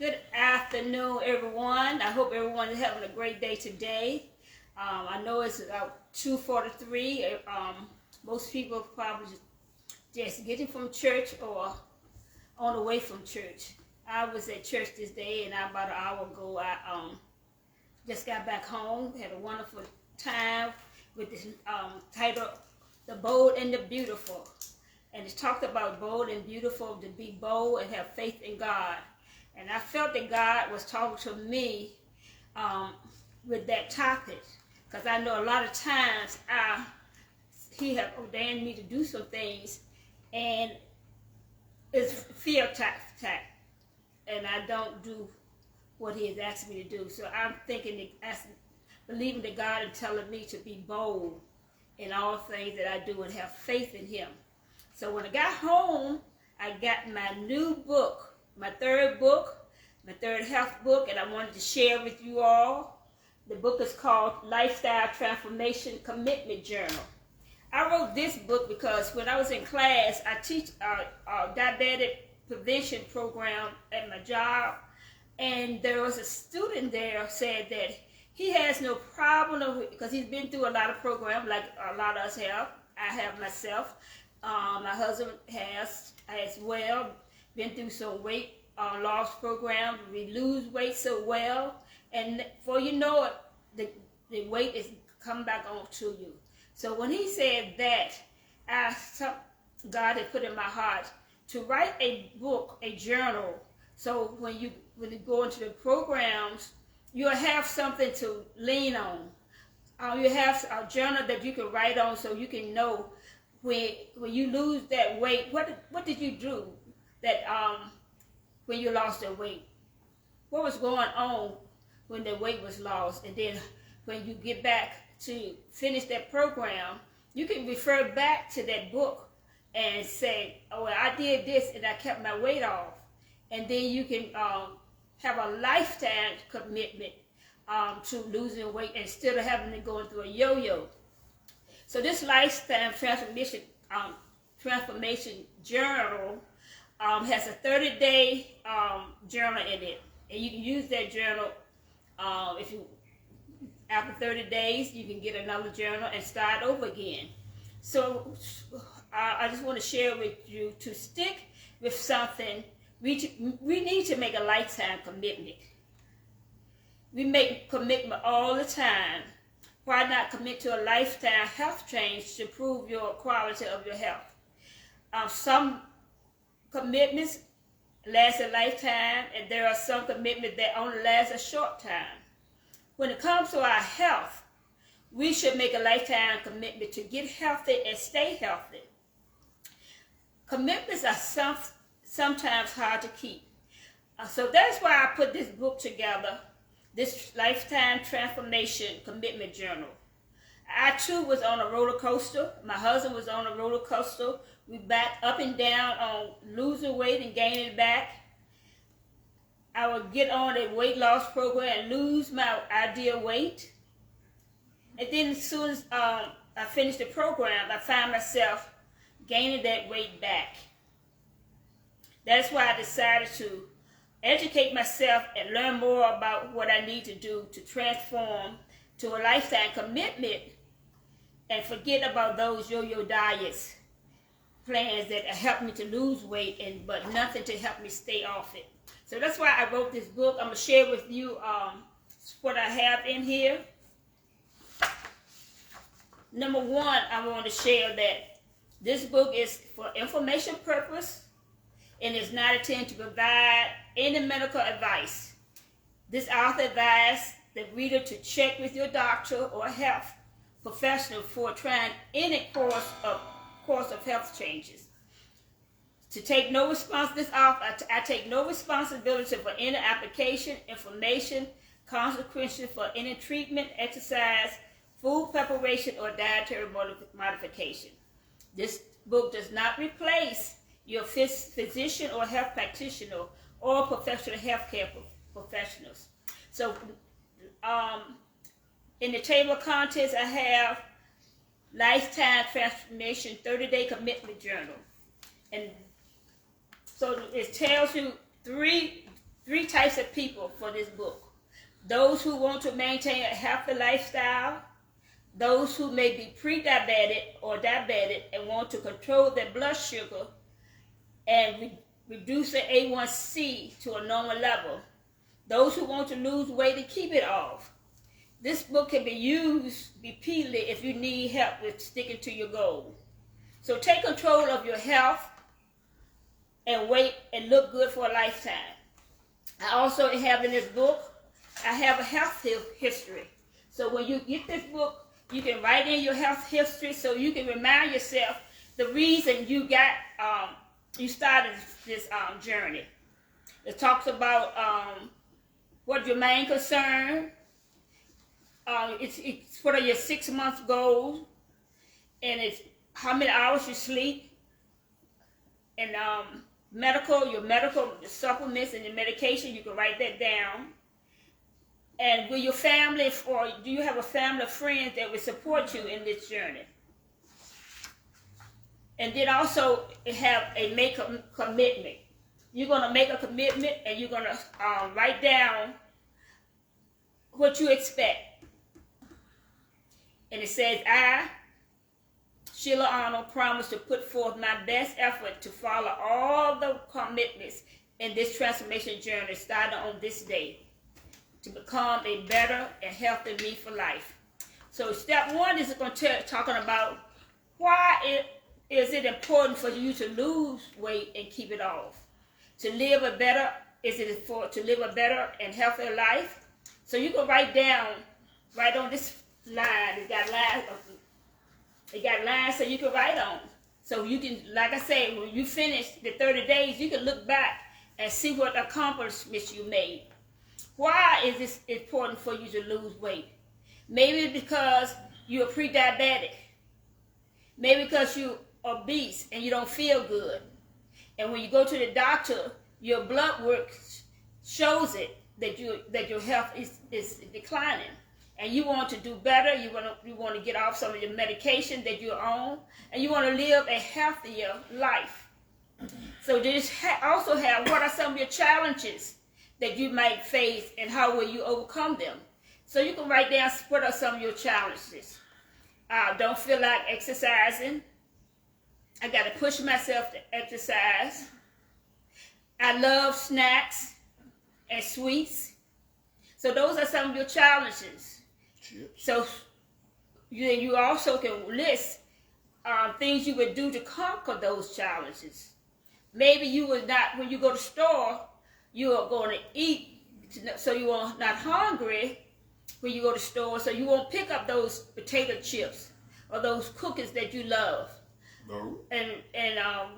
Good afternoon, everyone. I hope everyone is having a great day today. I know it's about 2:43. Most people probably just getting from church or on the way from church. I was at church this day, and about an hour ago, I just got back home. Had a wonderful time with this title, "The Bold and the Beautiful," and it talked about bold and beautiful, to be bold and have faith in God. And I felt that God was talking to me with that topic, because I know a lot of times He have ordained me to do some things, and it's fear attack, and I don't do what He has asked me to do. So I'm thinking, believing that God is telling me to be bold in all things that I do and have faith in Him. So when I got home, I got my new book, my third health book, and I wanted to share with you all. The book is called Lifestyle Transformation Commitment Journal. I wrote this book because when I was in class, I teach a diabetic prevention program at my job, and there was a student there said that he has no problem because he's been through a lot of programs like a lot of us have. I have myself. My husband has as well been through some weight loss program. We lose weight so well, and before you know it, the weight is come back on to you. So when he said that, God had put in my heart to write a book, a journal. So when you go into the programs, you'll have something to lean on. You have a journal that you can write on, so you can know when you lose that weight, what did you do that when you lost that weight? What was going on when the weight was lost? And then when you get back to finish that program, you can refer back to that book and say, oh, well, I did this and I kept my weight off. And then you can have a lifetime commitment to losing weight instead of having to go through a yo-yo. So this lifetime transformation journal has a 30-day journal in it, and you can use that journal. If you after 30 days, you can get another journal and start over again. So I just want to share with you to stick with something. We need to make a lifetime commitment. We make commitment all the time. Why not commit to a lifetime health change to improve your quality of your health? Some commitments last a lifetime, and there are some commitments that only last a short time. When it comes to our health, we should make a lifetime commitment to get healthy and stay healthy. Commitments are sometimes hard to keep. So that's why I put this book together, this Lifetime Transformation Commitment Journal. I too was on a roller coaster. My husband was on a roller coaster. We back up and down on losing weight and gaining it back. I would get on a weight loss program and lose my ideal weight. And then as soon as I finished the program, I found myself gaining that weight back. That's why I decided to educate myself and learn more about what I need to do to transform to a lifetime commitment and forget about those yo-yo diets plans that help me to lose weight, but nothing to help me stay off it. So that's why I wrote this book. I'm going to share with you what I have in here. Number one, I want to share that this book is for information purpose and is not intended to provide any medical advice. This author advised the reader to check with your doctor or health professional for trying any course of health changes. To take no I take no responsibility for any application, information, consequences for any treatment, exercise, food preparation, or dietary modification. This book does not replace your physician or health practitioner or professional healthcare professionals. So in the table of contents, I have Lifetime Transformation 30-Day Commitment Journal. And so it tells you three types types of people for this book. Those who want to maintain a healthy lifestyle, those who may be pre-diabetic or diabetic and want to control their blood sugar and reduce their A1C to a normal level, those who want to lose weight and keep it off. This book can be used repeatedly if you need help with sticking to your goal. So take control of your health and weight and look good for a lifetime. I also have in this book, I have a health history. So when you get this book, you can write in your health history so you can remind yourself the reason you got, you started this journey. It talks about what your main concern. It's for your 6-month goal, and it's how many hours you sleep, and your medical supplements and your medication. You can write that down. And will your family, or do you have a family of friends that will support you in this journey? And then also make a commitment. You're going to make a commitment, and you're going to write down what you expect. And it says, I, Sheila Arnold, promise to put forth my best effort to follow all the commitments in this transformation journey starting on this day to become a better and healthier me for life. So step 1 is going to talking about why is it important for you to lose weight and keep it off. To live a better, to live a better and healthier life? So you can write on this line, it got lines so you can write on. So you can, like I say, when you finish the 30 days, you can look back and see what accomplishments you made. Why is this important for you to lose weight? Maybe because you're pre-diabetic. Maybe because you're obese and you don't feel good. And when you go to the doctor, your blood work shows it that your health is declining. And you want to do better. You want to get off some of your medication that you're on, and you want to live a healthier life. So this also have what are some of your challenges that you might face, and how will you overcome them? So you can write down what are some of your challenges. Don't feel like exercising. I got to push myself to exercise. I love snacks and sweets. So those are some of your challenges. Chips. So you also can list things you would do to conquer those challenges. Maybe you would not, when you go to the store, you are going to eat, so you are not hungry when you go to the store, so you won't pick up those potato chips or those cookies that you love. No. And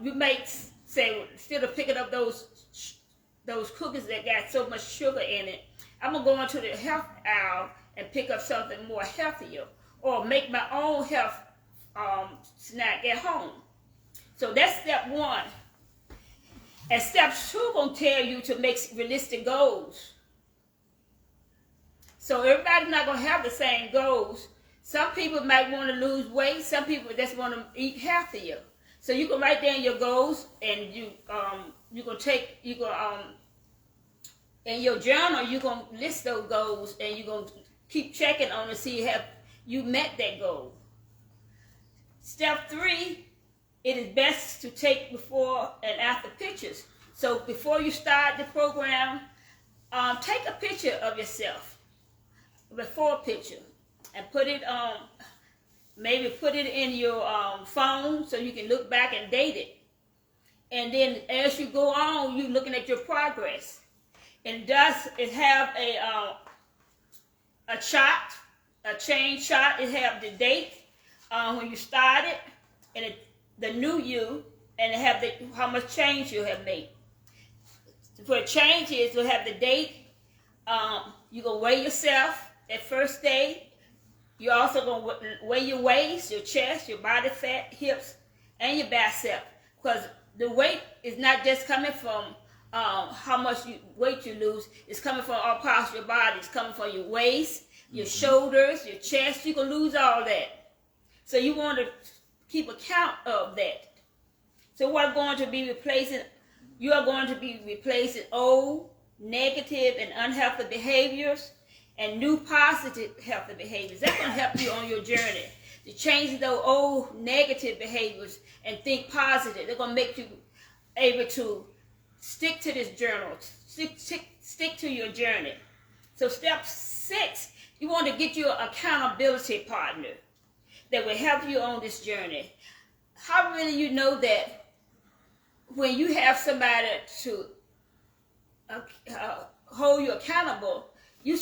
you might say, instead of picking up those cookies that got so much sugar in it, I'm going to go into the health aisle and pick up something more healthier, or make my own health snack at home. So that's step 1. And step 2 going to tell you to make realistic goals. So everybody's not going to have the same goals. Some people might want to lose weight. Some people just want to eat healthier. So you can write down your goals, and in your journal, you're going to list those goals, and you're going to keep checking on to see have you met that goal. Step 3, it is best to take before and after pictures. So before you start the program, take a picture of yourself, before picture, and put it on. Maybe put it in your phone so you can look back and date it. And then as you go on, you're looking at your progress. And does it have a chart, a chain chart? It have the date when you started, and the new you, and it have how much change you have made. For changes, you'll have the date. You gonna weigh yourself at first day. You're also gonna weigh your waist, your chest, your body fat, hips, and your bicep, because the weight is not just coming from how much weight you lose. It's coming from all parts of your body. It's coming from your waist, your shoulders, your chest. You can lose all that. So you want to keep account of that. So what I'm going to be replacing, you are going to be replacing old negative and unhealthy behaviors and new positive healthy behaviors. That's going to help you on your journey to change those old negative behaviors and think positive. They're going to make you able to stick to this journal, stick to your journey. So step 6, you want to get you an accountability partner that will help you on this journey. How really you know that when you have somebody to hold you accountable, you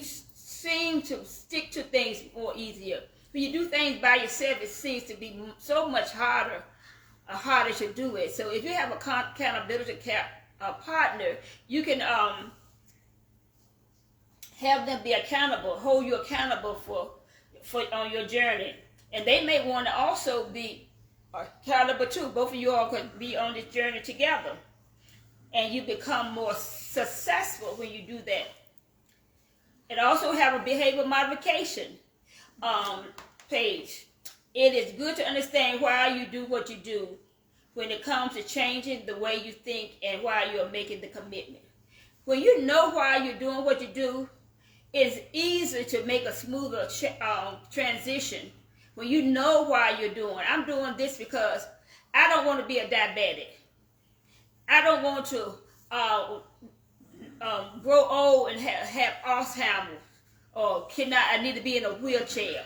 seem to stick to things more easier. When you do things by yourself, it seems to be so much harder to do it. So if you have a accountability partner, you can have them be accountable, hold you accountable for on your journey. And they may want to also be accountable too. Both of you all could be on this journey together. And you become more successful when you do that. And also have a behavior modification page. It is good to understand why you do what you do when it comes to changing the way you think and why you're making the commitment. When you know why you're doing what you do, it's easy to make a smoother transition. When you know why you're doing. I'm doing this because I don't want to be a diabetic. I don't want to grow old and have Alzheimer's, or I need to be in a wheelchair.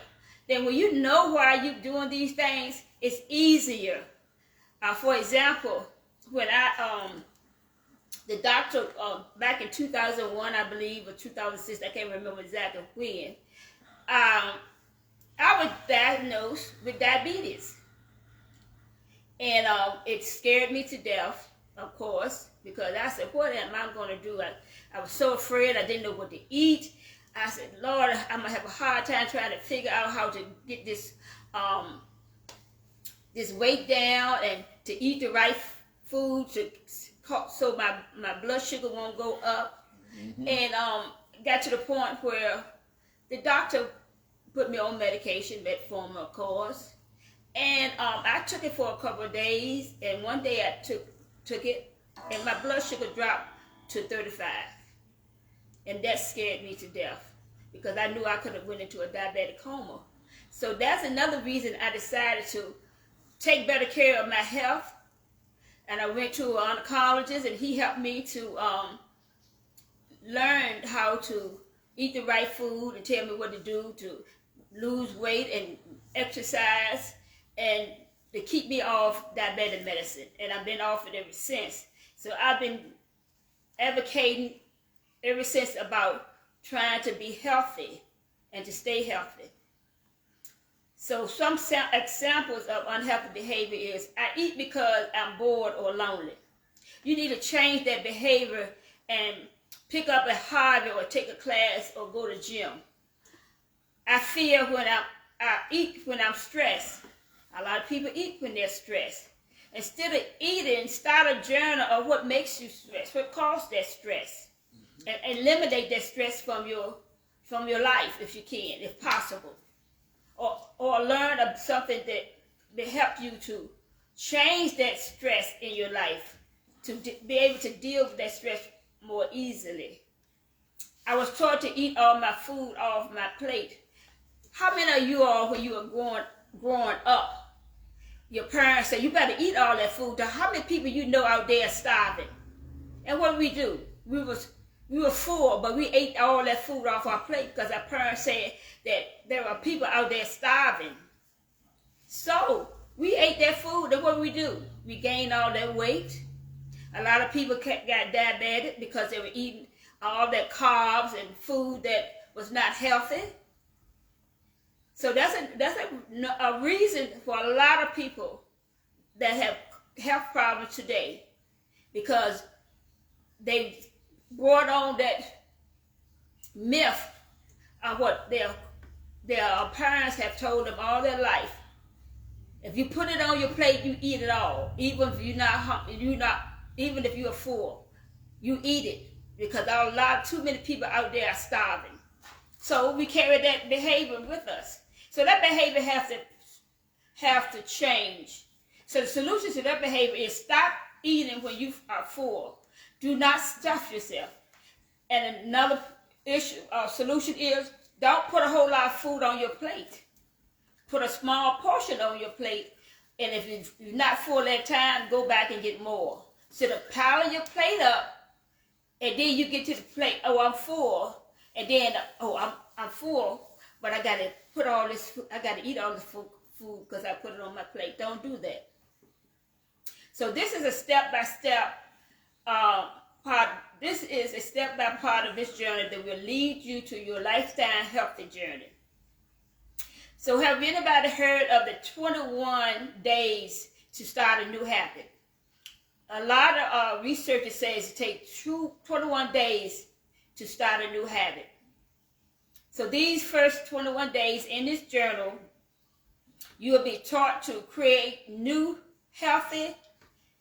Then when you know why you're doing these things, it's easier. For example, when the doctor back in 2001, I believe, or 2006, I can't remember exactly when, I was diagnosed with diabetes. And it scared me to death, of course, because I said, what am I going to do? I was so afraid. I didn't know what to eat. I said, Lord, I'm going to have a hard time trying to figure out how to get this weight down and to eat the right food so my blood sugar won't go up. Mm-hmm. And got to the point where the doctor put me on medication, metformin, of course. And I took it for a couple of days, and one day I took it, and my blood sugar dropped to 35. And that scared me to death, because I knew I could have went into a diabetic coma. So that's another reason I decided to take better care of my health. And I went to an oncologist, and he helped me to learn how to eat the right food and tell me what to do to lose weight and exercise and to keep me off diabetic medicine. And I've been off it ever since. So I've been advocating ever since about trying to be healthy and to stay healthy. So some examples of unhealthy behavior is I eat because I'm bored or lonely. You need to change that behavior and pick up a hobby or take a class or go to gym. I fear when I eat when I'm stressed. A lot of people eat when they're stressed. Instead of eating, start a journal of what makes you stressed, what caused that stress, and eliminate that stress from your life if you can, if possible, or learn of something that help you to change that stress in your life to be able to deal with that stress more easily. I was taught to eat all my food off my plate. How many of you all, when you were growing up, your parents said, you better eat all that food? How many people you know out there starving? And what did we do? We were full, but we ate all that food off our plate because our parents said that there are people out there starving. So we ate that food, and what did we do? We gained all that weight. A lot of people got diabetic because they were eating all that carbs and food that was not healthy. So that's a reason for a lot of people that have health problems today, because they brought on that myth of what their parents have told them all their life. If you put it on your plate, you eat it all. Even if even if you're full, you eat it, because too many people out there are starving. So we carry that behavior with us. So that behavior have to change. So the solution to that behavior is stop eating when you are full. Do not stuff yourself. And another issue, solution is don't put a whole lot of food on your plate. Put a small portion on your plate. And if you're not full that time, go back and get more. So to pile your plate up, and then you get to the plate, oh, I'm full. And then, oh, I'm full, but I got to put all this food, I got to eat all this food because I put it on my plate. Don't do that. So this is a step-by-step part. This is a step-by-step part of this journey that will lead you to your lifetime healthy journey. So have anybody heard of the 21 days to start a new habit? A lot of researchers say it takes 21 days to start a new habit. So these first 21 days in this journal, you will be taught to create new healthy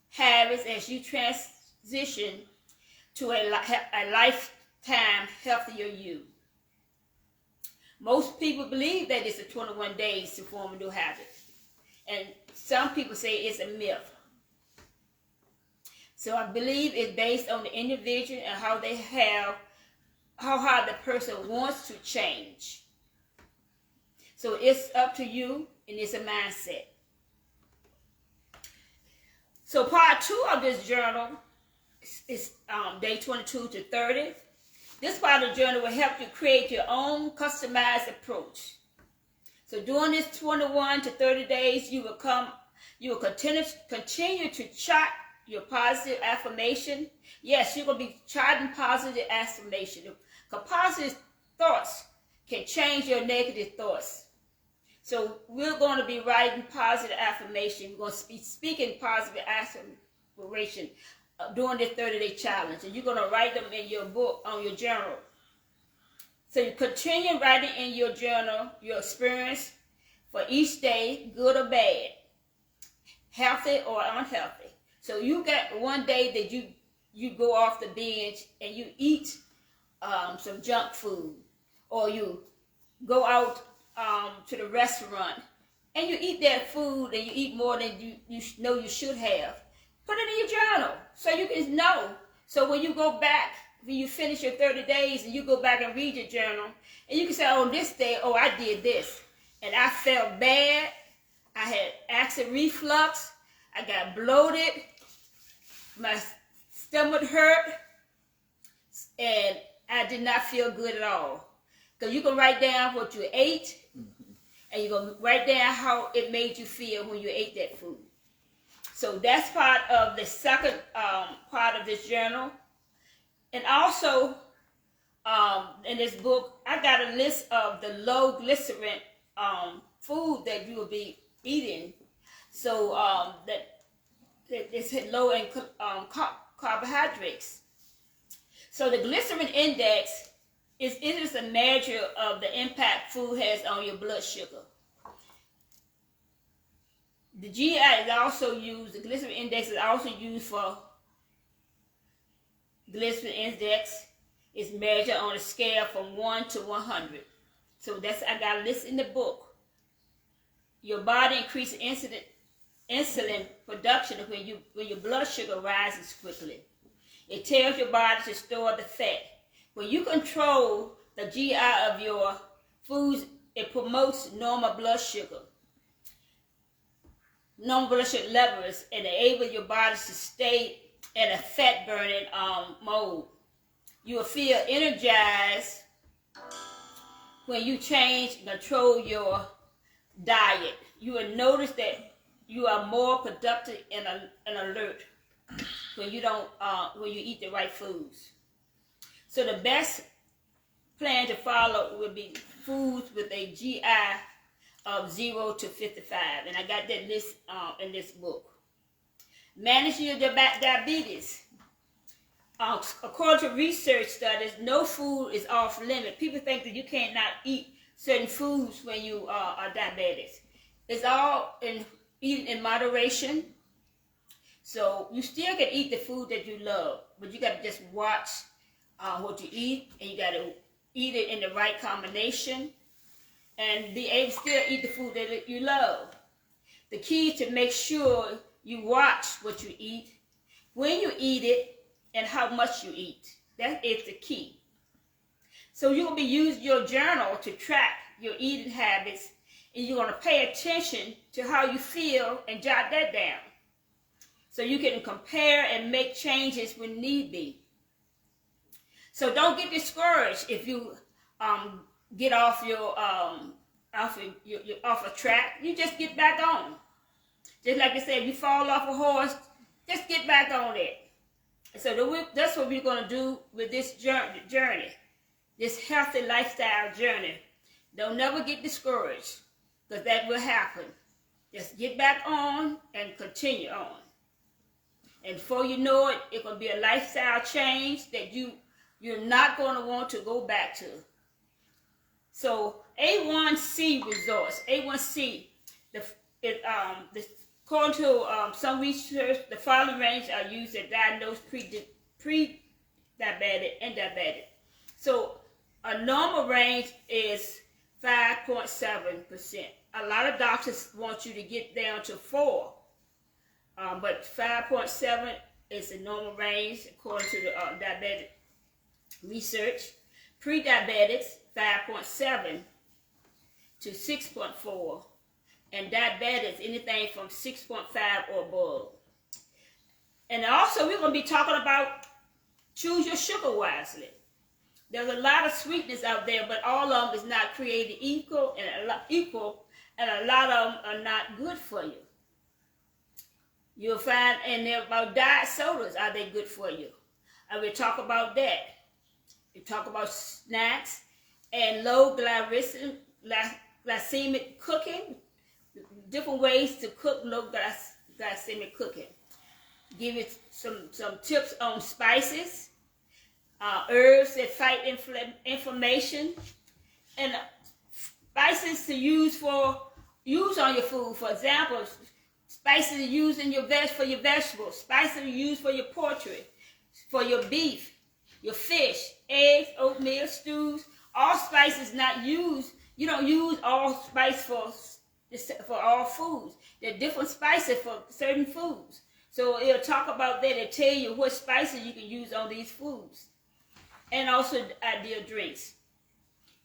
habits as you transition to a lifetime healthier you. Most people believe that it's a 21 days to form a new habit. And some people say it's a myth. So I believe it's based on the individual and how hard the person wants to change. So it's up to you, and it's a mindset. So part 2 of this journal is day 22 to 30. This part of the journal will help you create your own customized approach. So during this 21 to 30 days, you will continue to chart your positive affirmation. Yes, you're going to be charting positive affirmation. Because positive thoughts can change your negative thoughts. So we're going to be writing positive affirmation. We're going to be speaking positive affirmation during this 30-day challenge. And you're going to write them in your book, on your journal. So you continue writing in your journal your experience for each day, good or bad, healthy or unhealthy. So you got one day that you go off the binge and you eat some junk food, or you go out to the restaurant and you eat that food and you eat more than you know you should have. Put it in your journal so you can know. So when you go back, when you finish your 30 days and you go back and read your journal, and you can say, oh, this day, oh, I did this. And I felt bad. I had acid reflux. I got bloated. My stomach hurt. And I did not feel good at all. Because you can write down what you ate, and you can write down how it made you feel when you ate that food. So that's part of the second part of this journal. And also, in this book, I got a list of the low glycerin food that you will be eating. So that it's low in carbohydrates. So the glycerin index is a measure of the impact food has on your blood sugar. The GI is also used, the glycerin index is also used for glycerin index is measured on a scale from 1 to 100. So I got a list in the book. Your body increases insulin production when your blood sugar rises quickly. It tells your body to store the fat. When you control the GI of your foods, it promotes normal blood sugar levels, and enable your body to stay in a fat burning mode. You will feel energized when you change and control your diet. You will notice that you are more productive and alert when you eat the right foods. So the best plan to follow would be foods with a GI of 0 to 55, and I got that list in this book. Managing your diabetes. According to research studies, no food is off limit. People think that you cannot eat certain foods when you are diabetic. It's all eating in moderation. So you still can eat the food that you love, but you got to just watch what you eat, and you got to eat it in the right combination, and be able to still eat the food that you love. The key is to make sure you watch what you eat, when you eat it, and how much you eat. That is the key. So you're going to be using your journal to track your eating habits, and you're going to pay attention to how you feel and jot that down. So you can compare and make changes when need be. So don't get discouraged if you get off your off a track. You just get back on. Just like I said, if you fall off a horse, just get back on it. So that's what we're going to do with this journey, this healthy lifestyle journey. Don't never get discouraged, because that will happen. Just get back on and continue on. And before you know it, it's going to be a lifestyle change that you're not going to want to go back to. So A1C results. A1C, according to some research, the following range are used to diagnose pre-diabetic and diabetic. So a normal range is 5.7%. A lot of doctors want you to get down to 4. But 5.7 is the normal range according to the diabetic research. Pre-diabetics, 5.7 to 6.4. And diabetics, anything from 6.5 or above. And also, we're going to be talking about choose your sugar wisely. There's a lot of sweetness out there, but all of them is not created equal, and a lot of them are not good for you. You'll find, and they're about diet sodas, are they good for you? And we'll talk about that. We talk about snacks and low glycemic cooking, different ways to cook low glycemic cooking. Give you some tips on spices, herbs that fight inflammation, and spices to use on your food. For example, spices used in for your vegetables, spices used for your poultry, for your beef, your fish, eggs, oatmeal, stews. All spices not used. You don't use all spice for all foods. There are different spices for certain foods. So it'll talk about that and tell you what spices you can use on these foods. And also ideal drinks.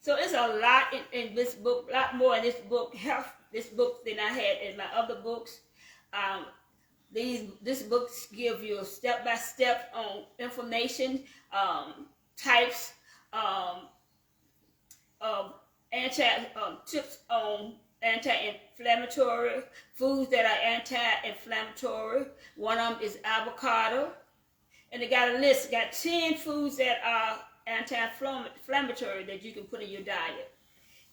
So it's a lot in this book, a lot more in this book, this book than I had in my other books. This book gives you a step-by-step on information, types, tips on anti-inflammatory foods that are anti-inflammatory. One of them is avocado, and they got a list. Got 10 foods that are anti-inflammatory that you can put in your diet.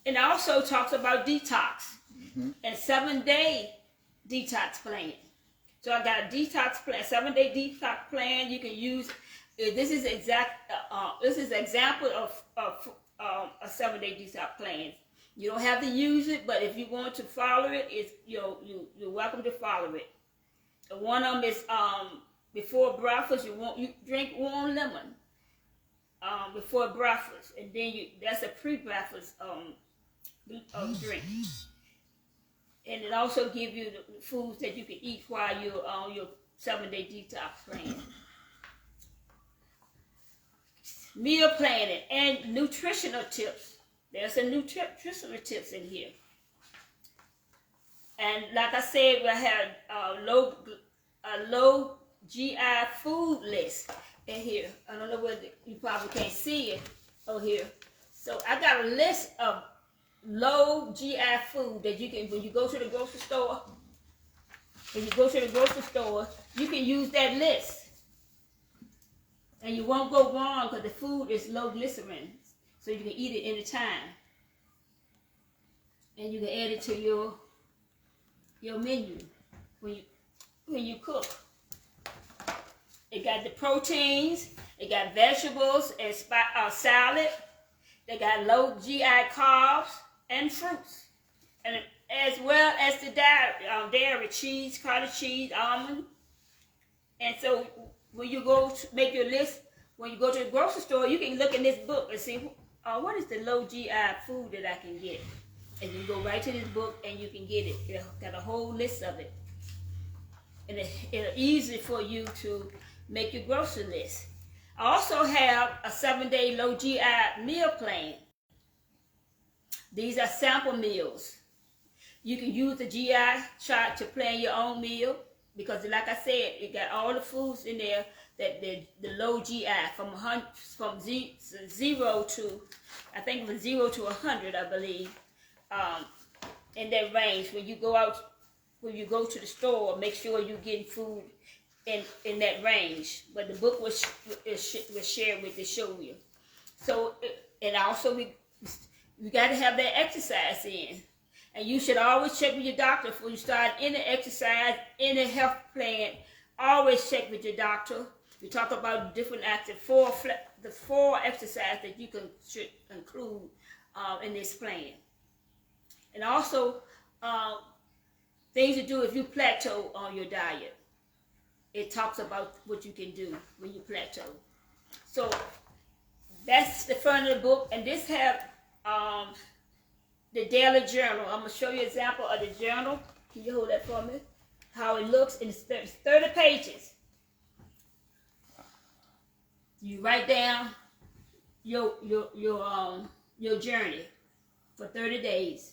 And it also talks about detox and 7-day detox plan. So I got a detox plan, 7-day detox plan. You can use. This is example of a 7-day detox plan. You don't have to use it, but if you want to follow it, you're welcome to follow it. And one of them is before breakfast, you drink warm lemon before breakfast, and then that's a pre-breakfast drink. And it also gives you the foods that you can eat while you're on your 7-day detox plan. Meal planning and nutritional tips. There's some nutritional tips in here. And like I said, we had a low GI food list in here. I don't know whether you probably can't see it over here. So I got a list of low GI food that you can, when you go to the grocery store, you can use that list. And you won't go wrong because the food is low glycerin. So you can eat it anytime. And you can add it to your menu when you cook. It got the proteins, it got vegetables and salad. They got low GI carbs and fruits. And as well as the dairy, cheese, cottage cheese, almond. And so when you go to make your list, when you go to the grocery store, you can look in this book and see what is the low GI food that I can get. And you go right to this book and you can get it. It's got a whole list of it. And it's easy for you to make your grocery list. I also have a 7-day low GI meal plan. These are sample meals. You can use the GI chart to plan your own meal because, like I said, it got all the foods in there that the low GI from 0 to, I think from 0 to 100, I believe, in that range. When you go out, when you go to the store, make sure you're getting food in that range. But the book was shared with to show you. So, and also we got to have that exercise in. And you should always check with your doctor before you start any exercise, any health plan. Always check with your doctor. We talk about different active the 4 exercises that you should include in this plan. And also things to do if you plateau on your diet. It talks about what you can do when you plateau. So that's the front of the book. And this have the daily journal. I'm going to show you an example of the journal. Can you hold that for me? How it looks. And it's 30 pages. You write down your journey for 30 days.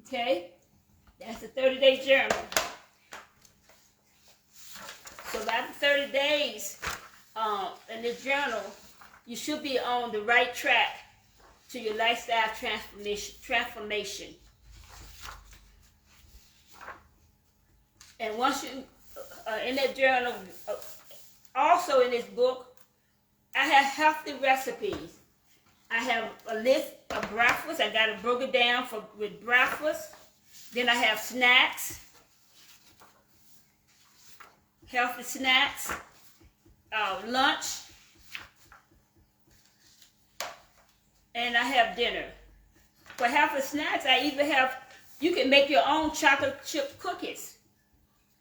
Okay? That's a 30-day journal. So after 30 days in this journal, you should be on the right track to your lifestyle transformation. And once you, in that journal, also in this book, I have healthy recipes. I have a list of breakfast. I got it broken down with breakfast. Then I have snacks, healthy snacks, lunch, and I have dinner. For healthy snacks, I even have, you can make your own chocolate chip cookies,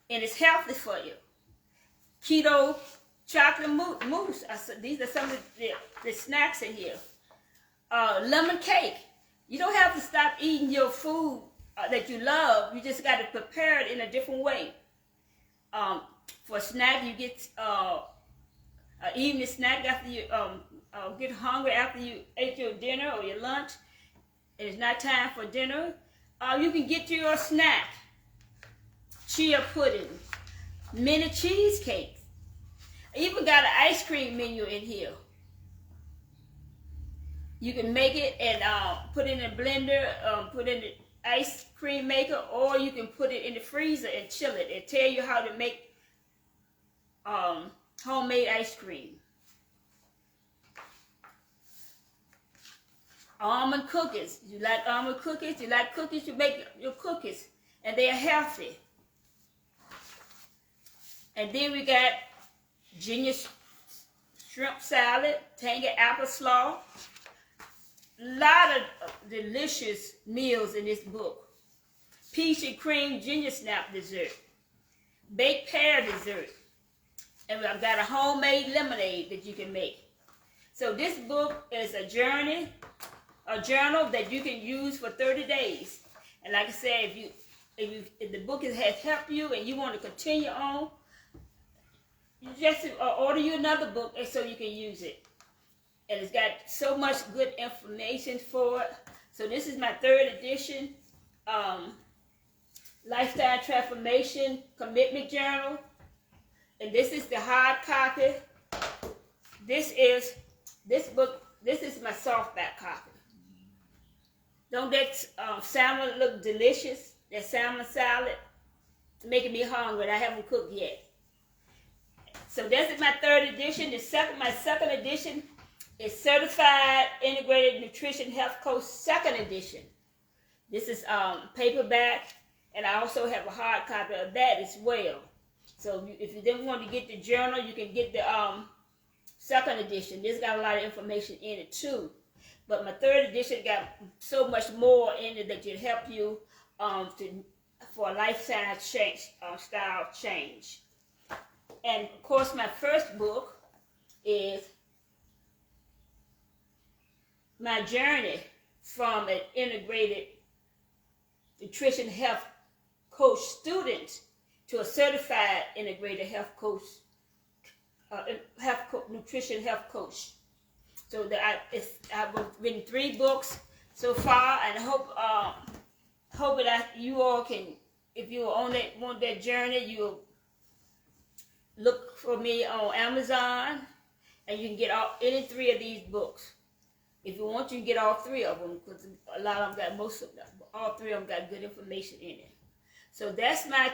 and it's healthy for you. Keto chocolate mousse. These are some of the snacks in here. Lemon cake. You don't have to stop eating your food that you love. You just got to prepare it in a different way. For a snack, you get an evening snack after you get hungry after you ate your dinner or your lunch, and it's not time for dinner. You can get your snack. Chia pudding, mini cheesecakes. I even got an ice cream menu in here. You can make it and put it in a blender, put it in the ice cream maker, or you can put it in the freezer and chill it. It'll tell you how to make homemade ice cream. Almond cookies. You like almond cookies? You like cookies? You make your cookies, and they're healthy. And then we got ginger shrimp salad, tangy apple slaw. Lot of delicious meals in this book. Peach and cream ginger snap dessert. Baked pear dessert. And I've got a homemade lemonade that you can make. So this book is a journal that you can use for 30 days. And like I said, if the book has helped you and you want to continue on, you just order you another book so you can use it. And it's got so much good information for it. So this is my 3rd edition, Lifestyle Transformation Commitment Journal. And this is the hard copy. This is my softback copy. Don't that salmon look delicious? That salmon salad, making me hungry. I haven't cooked yet. So this is my 3rd edition. My second edition is Certified Integrated Nutrition Health Coach 2nd edition. This is paperback, and I also have a hard copy of that as well. So if you didn't want to get the journal, you can get the 2nd edition. This got a lot of information in it too. But my 3rd edition got so much more in it that will help you for a lifestyle change. And of course, my first book is my journey from an integrated nutrition health coach student to a certified integrated health coach, nutrition health coach. So that I've written 3 books so far, and I hope that you all can, if you want that journey, you'll look for me on Amazon, and you can get any 3 of these books. If you want, you can get all 3 of them, because a lot of them all 3 of them got good information in it. So that's my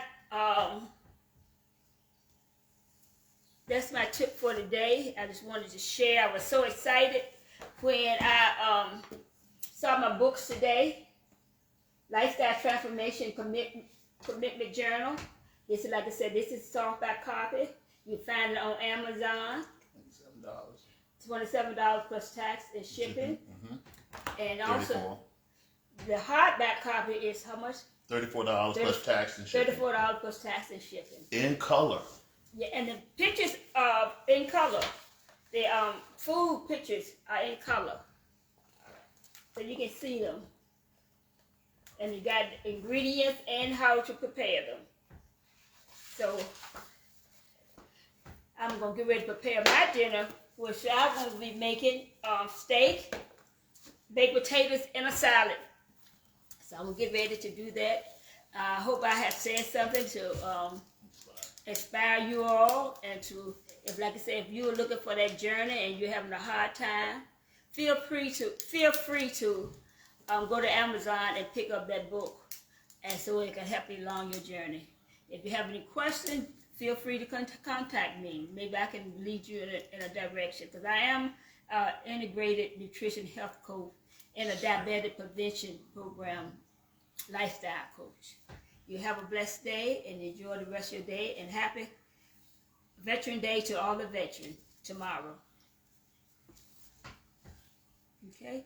tip for today. I just wanted to share. I was so excited when I saw my books today. Lifestyle Transformation Commitment Journal. This is, like I said, this is softback copy. You find it on Amazon. $27 plus tax and shipping. And also, the hardback copy is how much? $34 plus tax and shipping. $34 plus tax and shipping. In color. Yeah, and the pictures are in color. The food pictures are in color, so you can see them. And you got the ingredients and how to prepare them. So I'm gonna get ready to prepare my dinner, which I'm gonna be making steak, baked potatoes, and a salad. So I'm gonna get ready to do that. I hope I have said something to inspire you all, and to, like I said, if you're looking for that journey and you're having a hard time, feel free to go to Amazon and pick up that book, and so it can help you along your journey. If you have any questions, feel free to contact me. Maybe I can lead you in a direction, because I am an integrated nutrition health coach and a diabetic prevention program lifestyle coach. You have a blessed day and enjoy the rest of your day, and happy Veteran Day to all the veterans tomorrow. Okay?